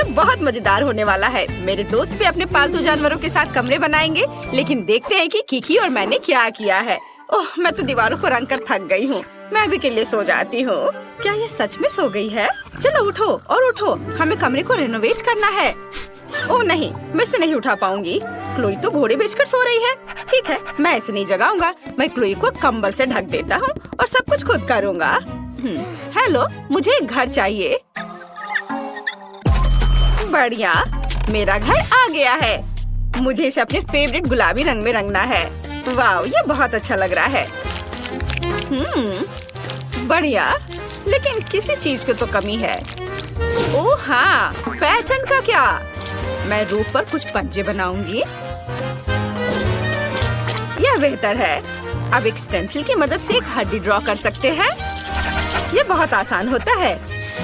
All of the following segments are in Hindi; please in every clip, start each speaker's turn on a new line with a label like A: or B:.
A: बहुत मजेदार होने वाला है। मेरे दोस्त भी अपने पालतू जानवरों के साथ कमरे बनाएंगे, लेकिन देखते हैं कि किकी और मैंने क्या किया है। ओह, मैं तो दीवारों को रंग कर थक गई हूँ। मैं भी के लिए सो जाती हूँ। क्या ये सच में सो गई है? चलो उठो और उठो, हमें कमरे को रेनोवेट करना है। ओह नहीं, मैं इसे नहीं उठा पाऊंगी। क्लोई तो घोड़े बेचकर सो रही है। ठीक है, मैं इसे नहीं जगाऊंगा। मैं क्लोई को कंबल से ढक देता हूँ और सब कुछ खुद करूँगा। हेलो, मुझे एक घर चाहिए। बढ़िया, मेरा घर आ गया है। मुझे इसे अपने फेवरेट गुलाबी रंग में रंगना है। वाह, ये बहुत अच्छा लग रहा है। बढ़िया, लेकिन किसी चीज की तो कमी है। ओह हाँ, पैटर्न का क्या? मैं रूफ पर कुछ पंजे बनाऊंगी। यह बेहतर है। अब एक स्टेंसिल की मदद से एक हड्डी ड्रॉ कर सकते हैं। यह बहुत आसान होता है।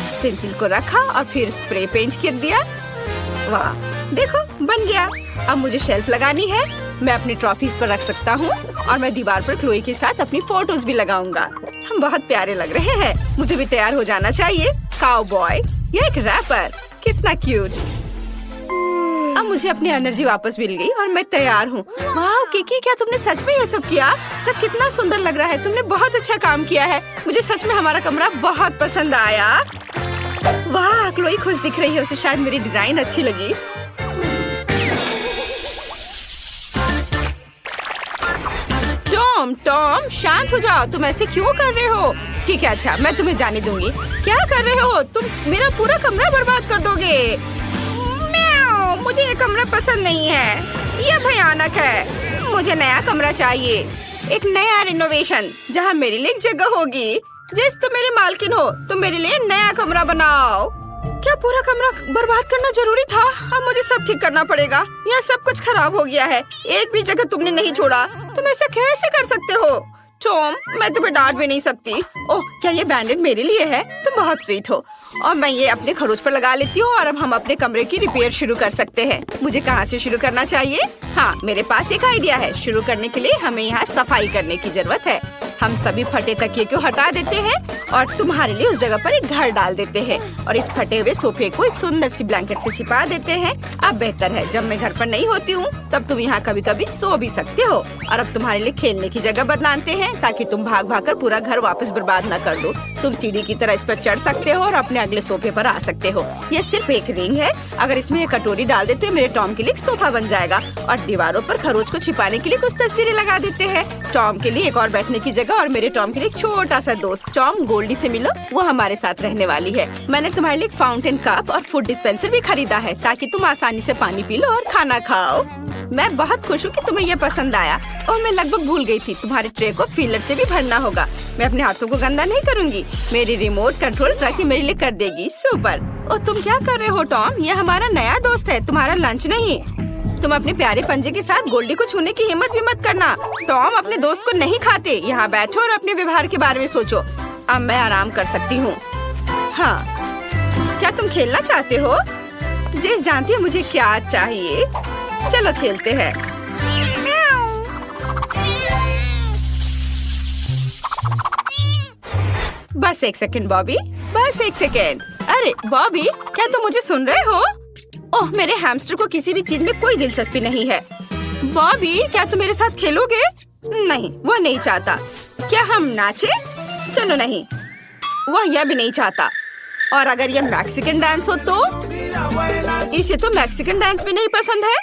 A: स्टेंसिल को रखा और फिर स्प्रे पेंट कर दिया। वाह, देखो बन गया। अब मुझे शेल्फ लगानी है। मैं अपनी ट्रॉफीज पर रख सकता हूँ और मैं दीवार पर क्लोई के साथ अपनी फोटोज भी लगाऊंगा। हम बहुत प्यारे लग रहे हैं। मुझे भी तैयार हो जाना चाहिए। काउबॉय, ये एक रैपर, कितना क्यूट। अब मुझे अपनी एनर्जी वापस मिल गई और मैं तैयार हूँ। वाह किकी, क्या तुमने सच में ये सब किया? सब कितना सुंदर लग रहा है। तुमने बहुत अच्छा काम किया है। मुझे सच में हमारा कमरा बहुत पसंद आया। वाह, क्लोई खुश दिख रही है। उसे शायद मेरी डिजाइन अच्छी लगी। टॉम, शांत हो जाओ। तुम ऐसे क्यों कर रहे हो? ठीक है, अच्छा, मैं तुम्हें जाने दूंगी। क्या कर रहे हो तुम? मेरा पूरा कमरा बर्बाद कर दोगे। म्याऊ, मुझे ये कमरा पसंद नहीं है। ये भयानक है। मुझे नया कमरा चाहिए। एक नया रिनोवेशन जहाँ मेरे लिए एक जगह होगी। जिस तुम मेरी मालकिन हो, तुम मेरे लिए नया कमरा बनाओ। क्या पूरा कमरा बर्बाद करना जरूरी था? अब मुझे सब ठीक करना पड़ेगा। यहाँ सब कुछ खराब हो गया है। एक भी जगह तुमने नहीं छोड़ा। तुम ऐसा कैसे कर सकते हो? टॉम, मैं तुम्हें डांट भी नहीं सकती। ओह, क्या ये बैंडेड मेरे लिए है? तुम बहुत स्वीट हो। और मैं ये अपने खरोच पर लगा लेती हूँ और अब हम अपने कमरे की रिपेयर शुरू कर सकते हैं। मुझे कहाँ से शुरू करना चाहिए? हाँ, मेरे पास एक आइडिया है। शुरू करने के लिए हमें यहाँ सफाई करने की जरूरत है। हम सभी फटे तकिए को हटा देते हैं और तुम्हारे लिए उस जगह पर एक घर डाल देते हैं और इस फटे हुए सोफे को एक सुंदर सी ब्लैंकेट से छिपा देते हैं। अब बेहतर है, जब मैं घर पर नहीं होती हूँ तब तुम यहाँ कभी कभी सो भी सकते हो। और अब तुम्हारे लिए खेलने की जगह बनाते हैं ताकि तुम भाग भाग कर पूरा घर वापस बर्बाद न कर दो। तुम सीढ़ी की तरह इस पर चढ़ सकते हो और अपने अगले सोफे पर आ सकते हो। यह सिर्फ एक रिंग है। अगर इसमें एक कटोरी डाल देते हो, मेरे टॉम के लिए एक सोफा बन जाएगा। और दीवारों पर खरोच को छिपाने के लिए कुछ तस्वीरें लगा देते हैं। टॉम के लिए एक और बैठने की जगह और मेरे टॉम के लिए एक छोटा सा दोस्त। टॉम, गोल्डी से मिलो, वो हमारे साथ रहने वाली है। मैंने तुम्हारे लिए एक फाउंटेन कप और फूड डिस्पेंसर भी खरीदा है ताकि तुम आसानी से पानी पी लो और खाना खाओ। मैं बहुत खुश हूँ कि तुम्हें ये पसंद आया। और मैं लगभग भूल गई थी, तुम्हारे ट्रे को फीलर से भी भरना होगा। मैं अपने हाथों को गंदा नहीं करूँगी। मेरी रिमोट कंट्रोल ट्रकी मेरे लिए कर देगी। सुपर। और तुम क्या कर रहे हो टॉम? ये हमारा नया दोस्त है, तुम्हारा लंच नहीं। तुम अपने प्यारे पंजे के साथ गोल्डी को छूने की हिम्मत भी मत करना। टॉम अपने दोस्त को नहीं खाते। यहाँ बैठो और अपने व्यवहार के बारे में सोचो। अब मैं आराम कर सकती हूँ। हाँ, क्या तुम खेलना चाहते हो? जेस जानती है मुझे क्या चाहिए। चलो खेलते हैं। बस एक सेकंड बॉबी, बस एक सेकंड। अरे बॉबी, क्या तुम मुझे सुन रहे हो? ओह, मेरे हैमस्टर को किसी भी चीज में कोई दिलचस्पी नहीं है। बॉबी, क्या तुम मेरे साथ खेलोगे? नहीं, वह नहीं चाहता। क्या हम नाचे? चलो नहीं, वह यह भी नहीं चाहता। और अगर यह मैक्सिकन डांस हो तो? इसे तो मैक्सिकन डांस भी नहीं पसंद है।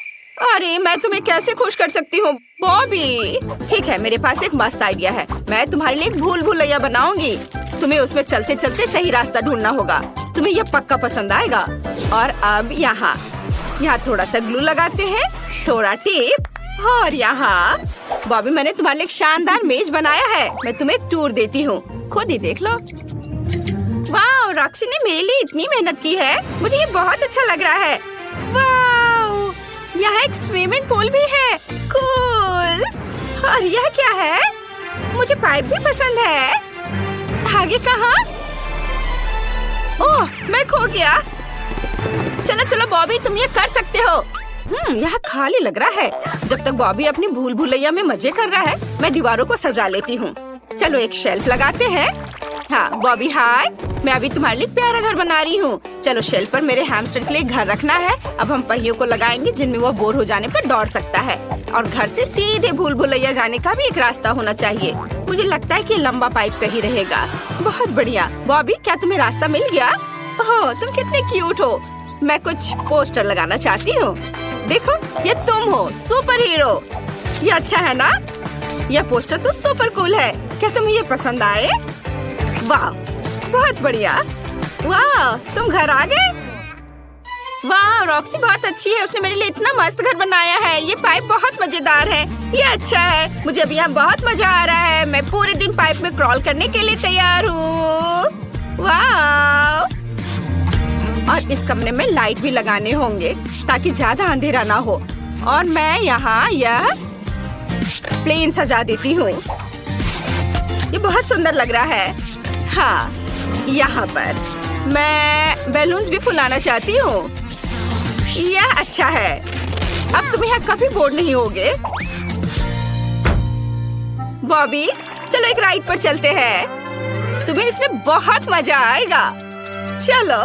A: अरे, मैं तुम्हें कैसे खुश कर सकती हूँ बॉबी? ठीक है, मेरे पास एक मस्त आइडिया है। मैं तुम्हारे लिए एक भूल भुलैया बनाऊंगी। तुम्हें उसमें चलते चलते सही रास्ता ढूंढना होगा। तुम्हें यह पक्का पसंद आएगा। और अब यहाँ थोड़ा सा ग्लू लगाते हैं, थोड़ा टेप और यहाँ। बॉबी, मैंने तुम्हारे लिए एक शानदार मेज बनाया है। मैं तुम्हें एक टूर देती हूँ, खुद ही देख लो। वाह, रॉक्सी ने मेरे लिए इतनी मेहनत की है। मुझे ये बहुत अच्छा लग रहा है। वाह, यहाँ एक स्विमिंग पूल भी है। कूल। और यह क्या है? मुझे पाइप भी पसंद है। आगे कहाँ? ओह, मैं खो गया। चलो चलो बॉबी, तुम ये कर सकते हो। यहाँ खाली लग रहा है। जब तक बॉबी अपनी भूल भुलैया में मजे कर रहा है, मैं दीवारों को सजा लेती हूँ। चलो एक शेल्फ लगाते हैं हाँ बॉबी हाय, मैं अभी तुम्हारे लिए प्यारा घर बना रही हूँ। चलो शेल्फ पर मेरे हैमस्टर के लिए घर रखना है। अब हम पहियों को लगाएंगे जिनमें वो बोर हो जाने पर दौड़ सकता है। और घर से सीधे भूल भुलैया जाने का भी एक रास्ता होना चाहिए। मुझे लगता है कि लंबा पाइप सही रहेगा। बहुत बढ़िया। बॉबी क्या तुम्हें रास्ता मिल गया? ओह तुम कितने क्यूट हो। मैं कुछ पोस्टर लगाना चाहती हूँ। देखो ये तुम हो, सुपर हीरो। ये अच्छा है ना? यह पोस्टर तो सुपर कूल है। क्या तुम्हें ये पसंद आए? वाह बहुत बढ़िया। वाह तुम घर आ गए? वाह रॉक्सी बहुत अच्छी है। उसने मेरे लिए इतना मस्त घर बनाया है। ये पाइप बहुत मजेदार है। ये अच्छा है। मुझे अभी यहाँ बहुत मजा आ रहा है। मैं पूरे दिन पाइप में क्रॉल करने के लिए तैयार हूँ। वाह और इस कमरे में लाइट भी लगाने होंगे ताकि ज्यादा अंधेरा ना हो। और मैं यहाँ यह प्लेन सजा देती हूँ। ये बहुत सुंदर लग रहा है। हाँ यहाँ पर मैं बैलून्स भी फुलाना चाहती हूँ। यह अच्छा है। अब तुम यहाँ कभी बोर नहीं होगे। बॉबी चलो एक राइड पर चलते हैं। तुम्हें इसमें बहुत मजा आएगा। चलो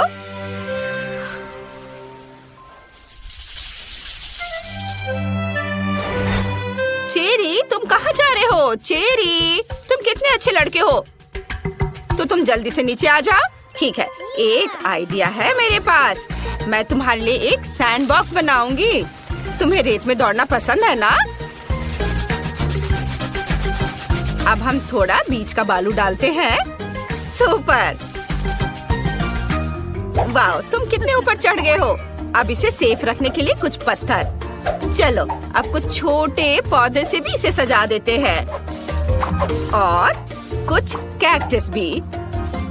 A: चेरी तुम कहाँ जा रहे हो? चेरी तुम कितने अच्छे लड़के हो। तो तुम जल्दी से नीचे आ जाओ। ठीक है एक आइडिया है मेरे पास। मैं तुम्हारे लिए एक सैंड बॉक्स बनाऊंगी। तुम्हें रेत में दौड़ना पसंद है ना? अब हम थोड़ा बीच का बालू डालते हैं। सुपर। वाह तुम कितने ऊपर चढ़ गए हो। अब इसे सेफ रखने के लिए कुछ पत्थर। चलो अब कुछ छोटे पौधे से भी इसे सजा देते हैं। और कुछ कैक्टस भी।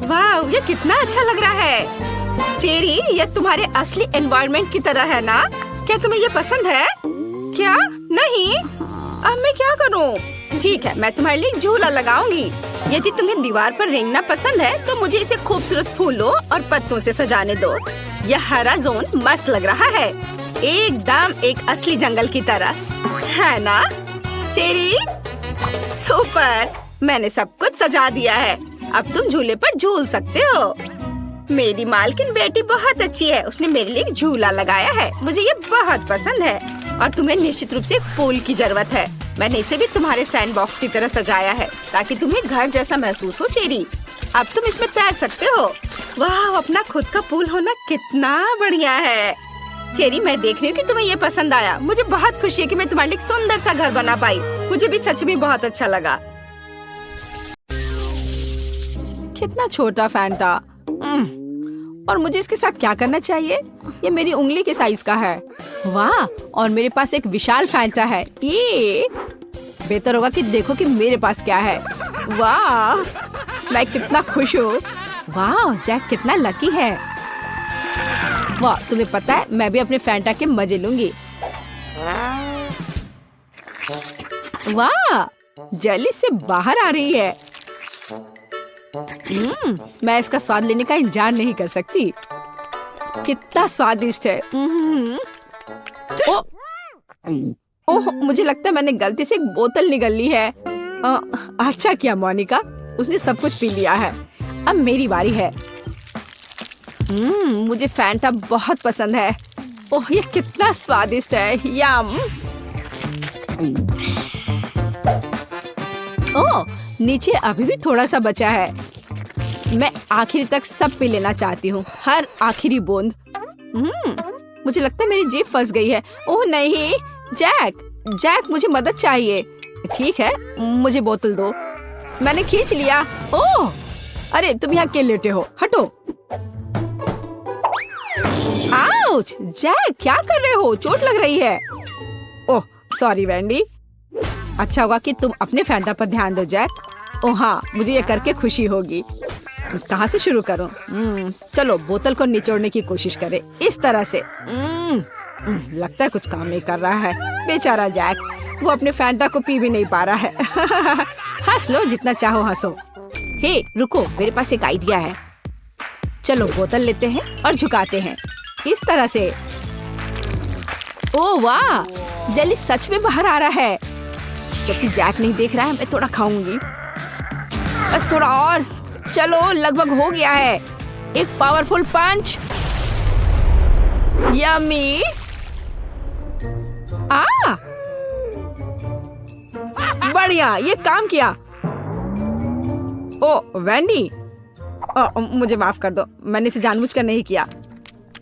A: वाह ये कितना अच्छा लग रहा है। चेरी ये तुम्हारे असली एनवायरनमेंट की तरह है ना? क्या तुम्हें ये पसंद है? क्या नहीं? अब मैं क्या करूं? ठीक है मैं तुम्हारे लिए झूला लगाऊंगी। यदि तुम्हें दीवार पर रेंगना पसंद है तो मुझे इसे खूबसूरत फूलों और पत्तों से सजाने दो। यह हरा जोन मस्त लग रहा है। एकदम एक असली जंगल की तरह है ना? Cherry super. मैंने सब कुछ सजा दिया है। अब तुम झूले पर झूल सकते हो। मेरी मालकिन बेटी बहुत अच्छी है। उसने मेरे लिए एक झूला लगाया है। मुझे ये बहुत पसंद है। और तुम्हें निश्चित रूप से एक पूल की जरूरत है। मैंने इसे भी तुम्हारे सैंड बॉक्स की तरह सजाया है ताकि तुम्हें घर जैसा महसूस हो। चेरी अब तुम इसमें तैर सकते हो। वाह अपना खुद का पूल होना कितना बढ़िया है। चेरी मैं देख रही हूँ कि तुम्हें ये पसंद आया। मुझे बहुत खुशी है कि मैं तुम्हारे लिए एक सुंदर सा घर बना पाई। मुझे भी सच में बहुत अच्छा लगा। कितना छोटा फैंटा। और मुझे इसके साथ क्या करना चाहिए? ये मेरी उंगली के साइज का है। वाह और मेरे पास एक विशाल फैंटा है। ये बेहतर होगा कि देखो कि मेरे पास क्या है। वाह मैं कितना खुश हूँ। वाह जैक कितना लकी है। वाह तुम्हें पता है मैं भी अपने फैंटा के मजे लूंगी। वाह जली से बाहर आ रही है। मैं इसका स्वाद लेने का इंतजार नहीं कर सकती। कितना स्वादिष्ट है। ओह मुझे लगता है मैंने गलती से एक बोतल निगल ली है। अच्छा किया मोनिका, उसने सब कुछ पी लिया है। अब मेरी बारी है। मुझे फैंटा बहुत पसंद है। ओह ये कितना स्वादिष्ट है। यम। ओह नीचे अभी भी थोड़ा सा बचा है। मैं आखिर तक सब पी लेना चाहती हूँ, हर आखिरी बूंद। मुझे लगता है मेरी जीभ फंस गई है। ओह नहीं जैक मुझे मदद चाहिए। ठीक है मुझे बोतल दो। मैंने खींच लिया। ओह अरे तुम यहाँ क्यों लेटे हो? हटो। आउच जैक क्या कर रहे हो? चोट लग रही है। Oh sorry Vendée. अच्छा होगा कि तुम अपने फैंटा पर ध्यान दो जैक। ओह हाँ मुझे ये करके खुशी होगी। कहाँ से शुरू करूं? चलो बोतल को निचोड़ने की कोशिश करें इस तरह से। लगता है कुछ काम नहीं कर रहा है। बेचारा जैक, वो अपने फैंटा को पी भी नहीं पा रहा है। हंस लो जितना चाहो हंसो। हे रुको मेरे पास एक आइडिया है। चलो बोतल लेते हैं और झुकाते हैं इस तरह से। ओह वाह जेली सच में बाहर आ रहा है। जबकि जैक नहीं देख रहा है। मैं थोड़ा खाऊंगी, बस थोड़ा और। चलो लगभग हो गया है। एक पावरफुल पंच। यम्मी। बढ़िया, ये काम किया। ओ वैंडी, मुझे माफ कर दो, मैंने इसे जानबूझकर नहीं किया।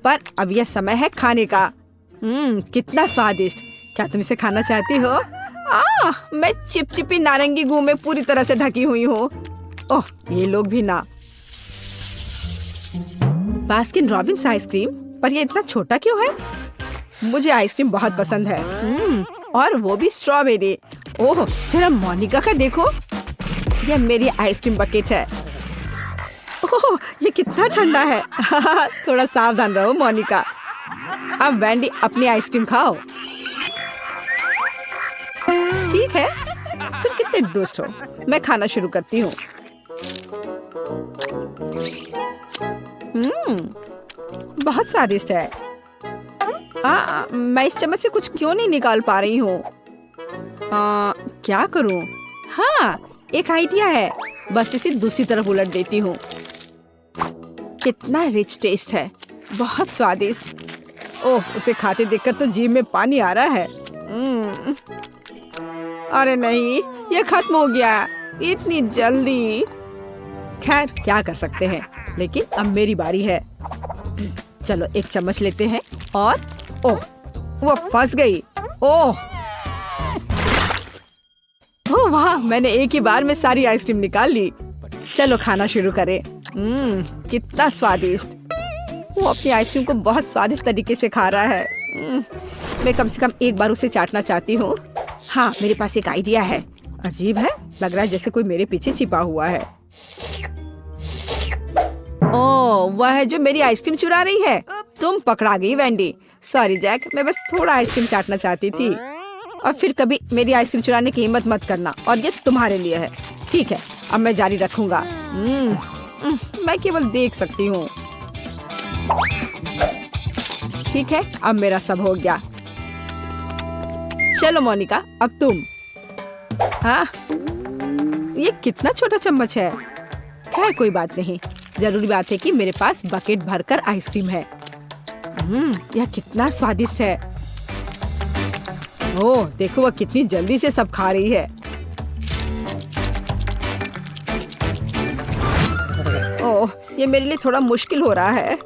A: पर अब यह समय है खाने का। कितना स्वादिष्ट। क्या तुम इसे खाना चाहती हो? मैं चिपचिपी नारंगी गू में पूरी तरह से ढकी हुई हूँ। ओह, ये लोग भी ना। बास्किन रॉबिन्स आइसक्रीम, पर ये इतना छोटा क्यों है? मुझे आइसक्रीम बहुत पसंद है। और वो भी स्ट्रॉबेरी। ओह, जरा मोनिका का देखो। यह मेरी आइसक्रीम बकेट है। ओह, ये कितना ठंडा है। थोड़ा सावधान रहो मोनिका। अब वैंडी अपनी आइसक्रीम खाओ। ठीक है, तुम कितने दुष्ट हो। मैं खाना शुरू करती हूँ। बहुत स्वादिष्ट है। मैं इस चम्मच से कुछ क्यों नहीं निकाल पा रही हूँ? क्या करूँ? हाँ, एक आइडिया है। बस इसे दूसरी तरफ उलट देती हूँ। कितना रिच टेस्ट है, बहुत स्वादिष्ट। ओह, उसे खाते देखकर तो जीभ में पानी आ रहा है। अरे नहीं, ये खत्म हो गया इतनी जल्दी। खैर, क्या कर सकते हैं, लेकिन अब मेरी बारी है। चलो एक चम्मच लेते हैं और ओह, वो फंस गई। ओह वाह, मैंने एक ही बार में सारी आइसक्रीम निकाल ली। चलो खाना शुरू करें। कितना स्वादिष्ट। वो अपनी आइसक्रीम को बहुत स्वादिष्ट तरीके से खा रहा है। मैं कम से कम एक बार उसे चाटना चाहती हूँ। हाँ, मेरे पास एक आइडिया है। अजीब है, लग रहा है जैसे कोई मेरे पीछे छिपा हुआ है। ओह, वह है जो मेरी आइसक्रीम चुरा रही है। तुम पकड़ा गई वैंडी। सॉरी जैक, मैं बस थोड़ा आइसक्रीम चाटना चाहती थी। और फिर कभी मेरी आइसक्रीम चुराने की हिम्मत मत करना। और ये तुम्हारे लिए है। ठीक है, अब मैं जारी रखूंगा। मैं केवल देख सकती हूँ। ठीक है, अब मेरा सब हो गया। चलो मोनिका, अब तुम। हाँ, ये कितना छोटा चम्मच है। खैर कोई बात नहीं, जरूरी बात है कि मेरे पास बकेट भरकर आइसक्रीम है। यह कितना स्वादिष्ट है। ओह, देखो वह कितनी जल्दी से सब खा रही है। ओह, ये मेरे लिए थोड़ा मुश्किल हो रहा है।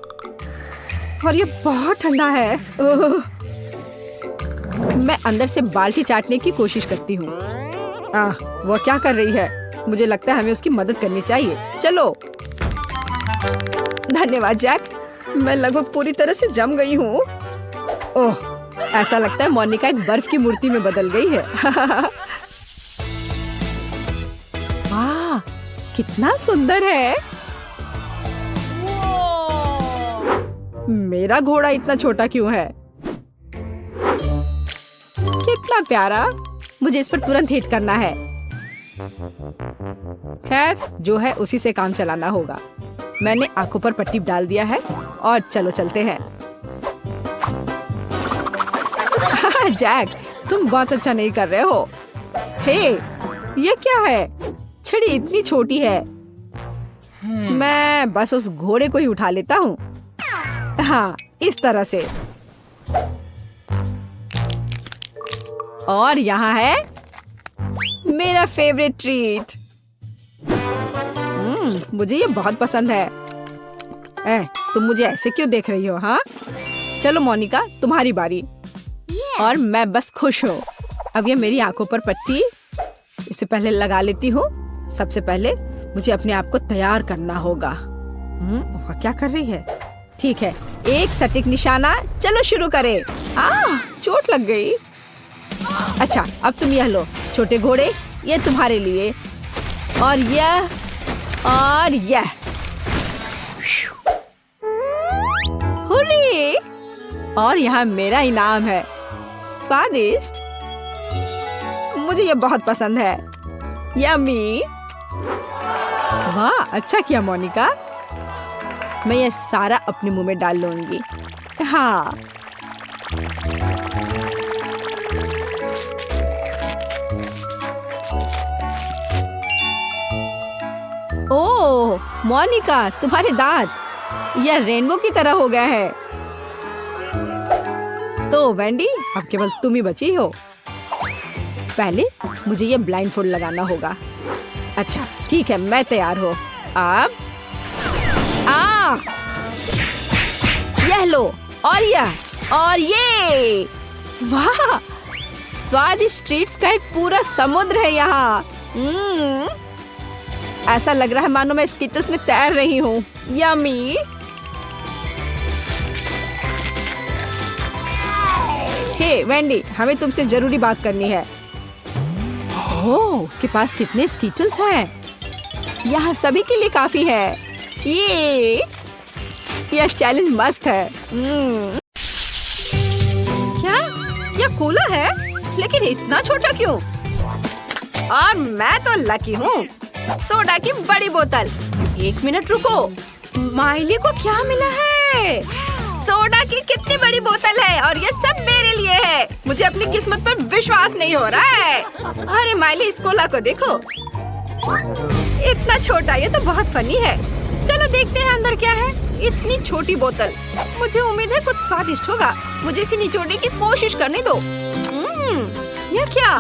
A: और ये बहुत ठंडा है। ओह, मैं अंदर से बाल्टी चाटने की कोशिश करती हूँ। वह क्या कर रही है? मुझे लगता है हमें उसकी मदद करनी चाहिए। चलो। धन्यवाद जैक, मैं लगभग पूरी तरह से जम गई हूँ। ओह, ऐसा लगता है मोनिका एक बर्फ की मूर्ति में बदल गई है। वाह, कितना सुंदर है। मेरा घोड़ा इतना छोटा क्यों है? कितना प्यारा। मुझे इस पर तुरंत हिट करना है। खैर, जो है उसी से काम चलाना होगा। मैंने आंखों पर पट्टी डाल दिया है और चलो चलते हैं। जैक, तुम बहुत अच्छा नहीं कर रहे हो। हे, ये क्या है? छड़ी इतनी छोटी है। मैं बस उस घोड़े को ही उठा लेता हूँ। हाँ, इस तरह से। और यहाँ है मेरा फेवरेट ट्रीट। मुझे ये बहुत पसंद है। तुम मुझे ऐसे क्यों देख रही हो? हाँ, चलो मोनिका, तुम्हारी बारी। और मैं बस खुश हूँ। अब ये मेरी आंखों पर पट्टी इसे पहले लगा लेती हूँ। सबसे पहले मुझे अपने आप को तैयार करना होगा। वह क्या कर रही है? ठीक है, एक सटीक निशाना। चलो शुरू करें। चोट लग गई। अच्छा, अब तुम यह लो छोटे घोड़े, ये तुम्हारे लिए। और यह और यह। हुर्रे! और यहाँ मेरा इनाम है। स्वादिष्ट। मुझे ये बहुत पसंद है। यम्मी। वाह, अच्छा किया मोनिका। मैं ये सारा अपने मुंह में डाल लूंगी। हाँ। ओह, मोनिका, तुम्हारे दांत यह रेनबो की तरह हो गया है। तो वेंडी, अब केवल तुम ही बची हो। पहले मुझे ये ब्लाइंडफोल्ड लगाना होगा। अच्छा ठीक है, मैं तैयार हूँ। अब यह लो, और ये वाह, स्वादिष्ट ट्रीट्स का एक पूरा समुद्र है यहाँ। ऐसा लग रहा है मानो मैं स्किटल्स में तैर रही हूँ। यम्मी। हे वेंडी, हमें तुमसे जरूरी बात करनी है। ओह, उसके पास कितने स्किटल्स हैं। यहाँ सभी के लिए काफी है। यह चैलेंज मस्त है। क्या यह कोला है? लेकिन इतना छोटा क्यों? और मैं तो लकी हूँ। सोडा की बड़ी बोतल। एक मिनट रुको, माइली को क्या मिला है? सोडा की कितनी बड़ी बोतल है और ये सब मेरे लिए है। मुझे अपनी किस्मत पर विश्वास नहीं हो रहा है। अरे माइली, इस कोला को देखो, इतना छोटा। ये तो बहुत फनी है। चलो देखते हैं अंदर क्या है। इतनी छोटी बोतल, मुझे उम्मीद है कुछ स्वादिष्ट होगा। मुझे इसे निचोड़ने की कोशिश करने दो। यह क्या?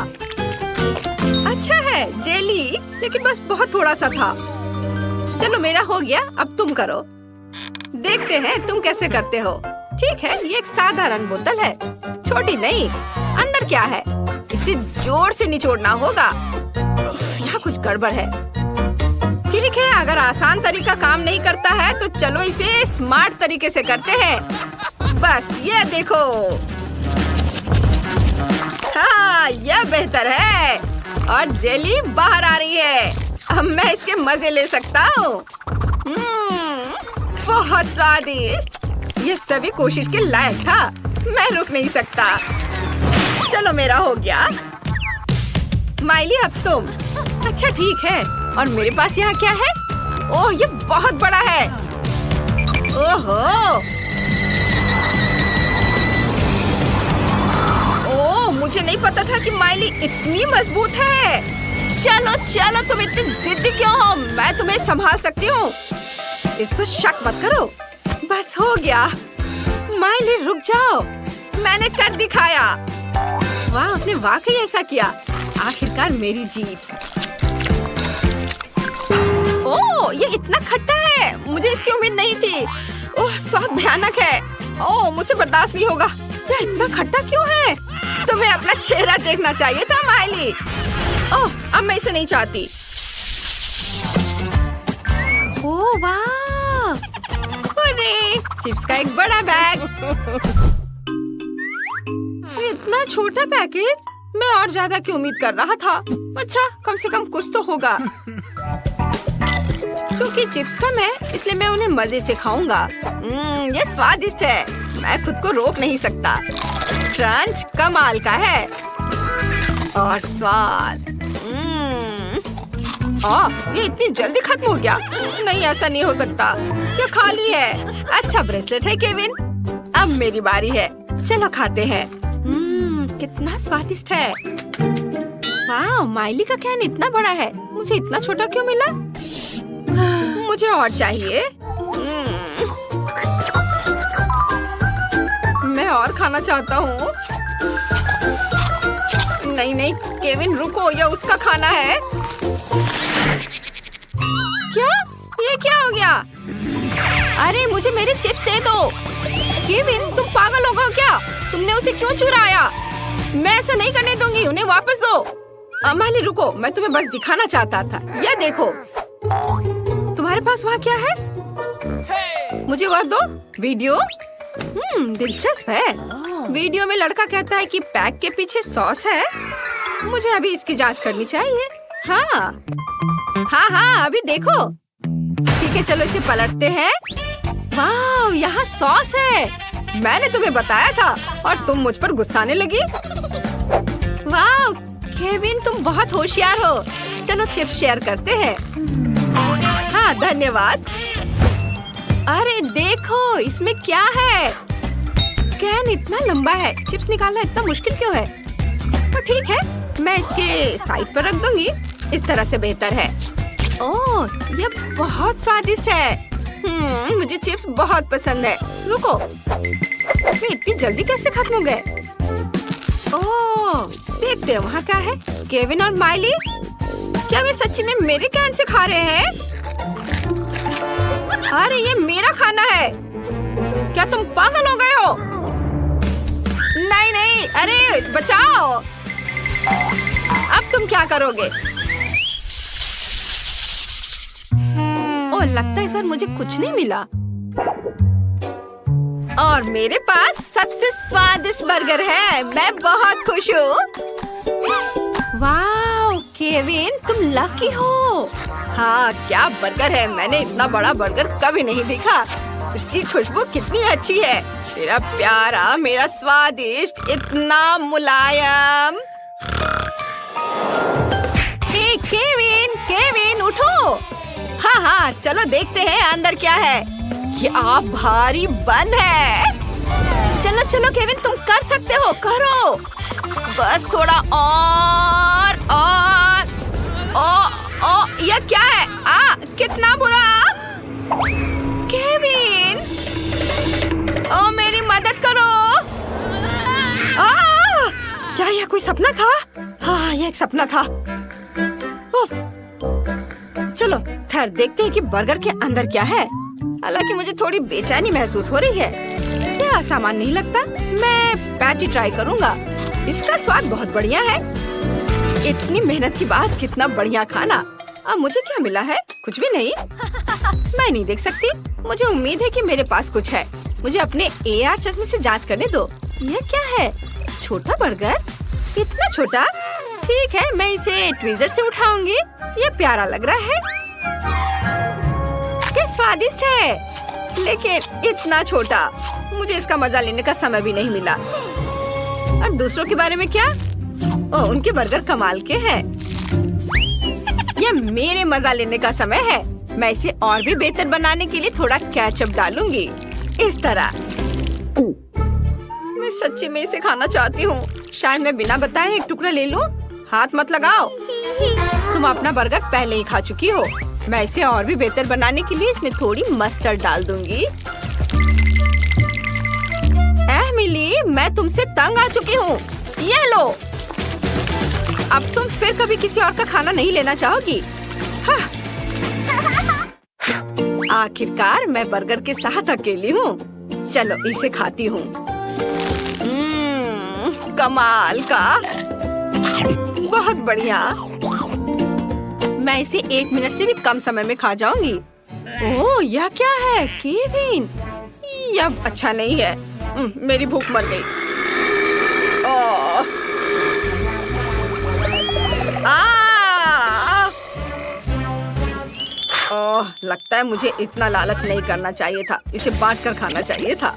A: अच्छा है, जेली, लेकिन बस बहुत थोड़ा सा था। चलो मेरा हो गया, अब तुम करो। देखते हैं तुम कैसे करते हो। ठीक है, ये एक साधारण बोतल है, छोटी नहीं। अंदर क्या है? इसे जोर से निचोड़ना होगा। यहाँ कुछ गड़बड़ है। ठीक है, अगर आसान तरीका काम नहीं करता है तो चलो इसे स्मार्ट तरीके से करते हैं। बस ये देखो। हाँ, यह बेहतर है और जेली बाहर आ रही है। अब मैं इसके मजे ले सकता हूँ। बहुत स्वादिष्ट। ये सभी कोशिश के लायक था। मैं रुक नहीं सकता। चलो मेरा हो गया। माइली, अब तुम। अच्छा ठीक है, और मेरे पास यहाँ क्या है? ओह, ये बहुत बड़ा है। ओहो, ओह, मुझे नहीं पता था कि माइली इतनी मजबूत है। चलो चलो, तुम इतनी जिद्दी क्यों हो? मैं तुम्हें संभाल सकती हूँ। इस पर शक मत करो। बस हो गया। माइली रुक जाओ, मैंने कर दिखाया। वाह, उसने वाकई ऐसा किया। आखिरकार मेरी जीत। ओह, ये इतना खट्टा है। मुझे इसकी उम्मीद नहीं थी। ओह, स्वाद भयानक है। ओह, मुझसे बर्दाश्त नहीं होगा। यह इतना खट्टा क्यों है? तुम्हें अपना चेहरा देखना चाहिए था माइली। ओह, अब मैं इसे नहीं चाहती। ओह वाह, अरे चिप्स का एक बड़ा बैग। इतना छोटा पैकेज, मैं और ज्यादा की उम्मीद कर रहा था। अच्छा, कम से कम कुछ तो होगा। क्योंकि चिप्स कम है, इसलिए मैं उन्हें मजे से खाऊंगा। ये स्वादिष्ट है, मैं खुद को रोक नहीं सकता। क्रंच कमाल का है और स्वाद। ये इतनी जल्दी खत्म हो गया। नहीं, ऐसा नहीं हो सकता। ये खाली है। अच्छा ब्रेसलेट है केविन। अब मेरी बारी है। चलो खाते हैं। कितना स्वादिष्ट है। वाह, माइली का कैन इतना बड़ा है। मुझे इतना छोटा क्यों मिला? मुझे और चाहिए। मैं और खाना चाहता हूँ। नहीं नहीं केविन, रुको, यह उसका खाना है। क्या? ये क्या हो गया? अरे मुझे मेरे चिप्स दे दो। केविन, तुम पागल हो गए क्या? तुमने उसे क्यों चुराया? मैं ऐसा नहीं करने दूंगी। उन्हें वापस दो। माइली रुको, मैं तुम्हें बस दिखाना चाहता था। यह देखो। तुम्हारे पास वहाँ क्या है? मुझे वह दो। वीडियो? दिलचस्प है। वीडियो में लड़का कहता है कि पैक के पीछे सॉस है। मुझे अभी इसकी जांच करनी चाहिए। हाँ, अभी देखो। ठीक है, चलो इसे पलटते हैं। वाह, यहाँ सॉस है। मैंने तुम्हें बताया था और तुम मुझ पर गुस्साने लगी। वाह केविन, तुम बहुत होशियार हो। चलो चिप्स शेयर करते हैं। हाँ धन्यवाद। अरे देखो, इसमें क्या है? कैन इतना लंबा है, चिप्स निकालना इतना मुश्किल क्यों है? तो ठीक है, मैं इसके साइड पर रख दूंगी। इस तरह से बेहतर है। ओह, ये बहुत स्वादिष्ट है। मुझे चिप्स बहुत पसंद है। रुको, वे इतनी जल्दी कैसे खत्म हो गए? ओह, देखते हैं वहाँ क्या है। केविन और माइली, क्या वे सच्ची में मेरे कैन से खा रहे हैं? अरे ये मेरा खाना है। क्या तुम पागल हो गए हो? नहीं नहीं, अरे बचाओ। अब तुम क्या करोगे? ओह, लगता है इस बार मुझे कुछ नहीं मिला। और मेरे पास सबसे स्वादिष्ट बर्गर है। मैं बहुत खुश हूँ। वाह केविन, तुम लकी हो। हाँ, क्या बर्गर है। मैंने इतना बड़ा बर्गर कभी नहीं देखा। इसकी खुशबू कितनी अच्छी है। मेरा प्यारा, मेरा स्वादिष्ट, इतना मुलायम। हे केविन, केविन उठो। हाँ हाँ, चलो देखते हैं अंदर क्या है। क्या भारी बन है। चलो चलो केविन, तुम कर सकते हो, करो। बस थोड़ा और। यह क्या है? कितना बुरा। केविन, ओ मेरी मदद करो। क्या यह कोई सपना था? हाँ, यह एक सपना था। चलो खैर देखते हैं कि बर्गर के अंदर क्या है। हालांकि मुझे थोड़ी बेचैनी महसूस हो रही है। क्या आसान नहीं लगता। मैं पैटी ट्राई करूंगा। इसका स्वाद बहुत बढ़िया है। इतनी मेहनत के बाद कितना बढ़िया खाना। अब मुझे क्या मिला है? कुछ भी नहीं। मैं नहीं देख सकती। मुझे उम्मीद है कि मेरे पास कुछ है। मुझे अपने AR चश्मे से जांच करने दो। यह क्या है? छोटा बर्गर? इतना छोटा? ठीक है, मैं इसे ट्विज़र से उठाऊंगी। ये प्यारा लग रहा है। क्या स्वादिष्ट है, लेकिन इतना छोटा। मुझे इसका मजा लेने का समय भी नहीं मिला। और दूसरों के बारे में क्या? ओह, उनके बर्गर कमाल के हैं। यह मेरे मजा लेने का समय है। मैं इसे और भी बेहतर बनाने के लिए थोड़ा केचप डालूंगी। इस तरह। मैं सच्ची में इसे खाना चाहती हूँ। शायद मैं बिना बताए एक टुकड़ा ले लूं। हाथ मत लगाओ। तुम अपना बर्गर पहले ही खा चुकी हो। मैं इसे और भी बेहतर बनाने के लिए इसमें थोड़ी मस्टर्ड डाल दूंगी। एमिली, मैं तुमसे तंग आ चुकी हूँ। ये लो। अब तुम फिर कभी किसी और का खाना नहीं लेना चाहोगी? हाँ। आखिरकार मैं बर्गर के साथ अकेली हूँ। चलो इसे खाती हूँ। कमाल का, बहुत बढ़िया। मैं इसे 1 मिनट से भी कम समय में खा जाऊंगी। ओह, यह क्या है केविन? यह अच्छा नहीं है। मेरी भूख मर गई। ओह, लगता है मुझे इतना लालच नहीं करना चाहिए था। इसे बांट कर खाना चाहिए था।